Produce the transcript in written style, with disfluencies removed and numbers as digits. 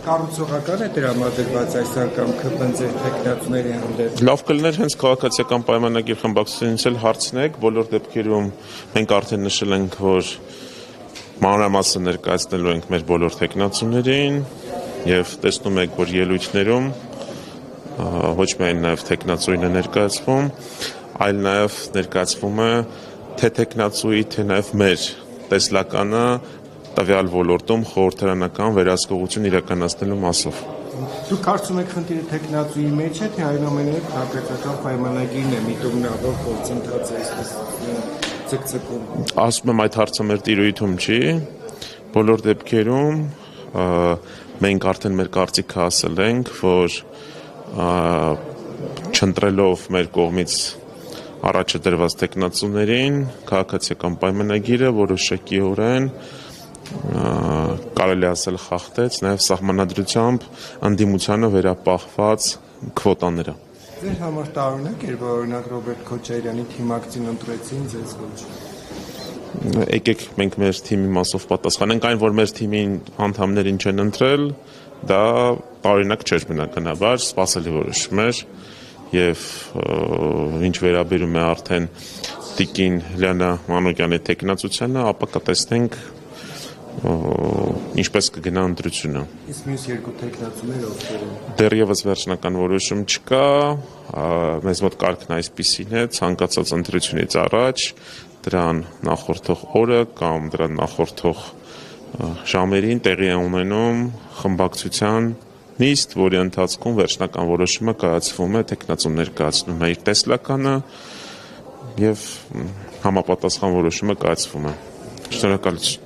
Կառուցողական է տրամադրված այս անգամ ԿՓՆԾ տեխնացուների հանդեպ։ Լավ կլիներ հենց քաղաքացիական պայմանագիր խմբակցությունից էլ հարցնեք, բոլոր դեպքերում մենք արդեն նշել ենք, որ մանրամասն ներկայացնելու ենք մեր բոլոր տեխնացուներին եւ տեսնում եք, որ ելույթներում ոչ միայն նաեւ տեխնացուին է ներկայացվում, այլ նաեւ ներկայացվում է թե տեխնացուի, թե նաեւ մեր տեսլականը տվյալ ոլորտում խորհրդարանական վերահսկողություն իրականացնելու մասով։ Դուք կարծում եք խնդիրը տեխնացուի մեջ է, թե այնուամենայնիվ քաղաքական պայմանագիրն է միտումնավոր գործընթաց է ցկցկում։ Ասում եմ, այդ հարցը մեր տիրույթում չի։ Բոլոր դեպքերում մենք արդեն մեր կարծիքը ասել ենք, որ չընտրելով մեր կողմից առաջ դրված տեխնացուներին, քաղաքացիական պայմանագիրը որոշակիորեն կարելի ասել խախտեց նաև սահմանադրությամբ ընդդիմությանը վերապահված քվոտաները։ Ձեր համար տարօրինակ էր, որ օրինակ Ռոբերտ Քոչարյանի թիմակցին ընտրեցին, ձեզ ոչ։ Եկեք մենք մեր թիմի մասով պատասխանենք, այն որ մեր թիմի անդամներին չեն ընտրել, դա տարօրինակ չէր բնականաբար, սպասելի որոշում էր եւ ինչ վերաբերում է արդեն Տիկին Լիանա Մանուկյանի տեխնացությանը, ապա կտեսնենք ինչպես կգնա ընտրությունը։ Իսկ մյուս երկու տեխնացուները ովքեր են։ Դեռևս վերջնական որոշում չկա, մեզ մոտ կարգն այսպիսին է, ցանկացած ընտրությունից առաջ դրան նախորդող օրը կամ դրան նախորդող ժամերին տեղի է ունենում խմբակցության նիստ, որի ընթացքում վերջնական որոշումը կայացվում է, տեխնացուն ներկայացնում է իր տեսլականը եւ համապատասխան որոշումը կայացվում է։ Շնորհակալություն։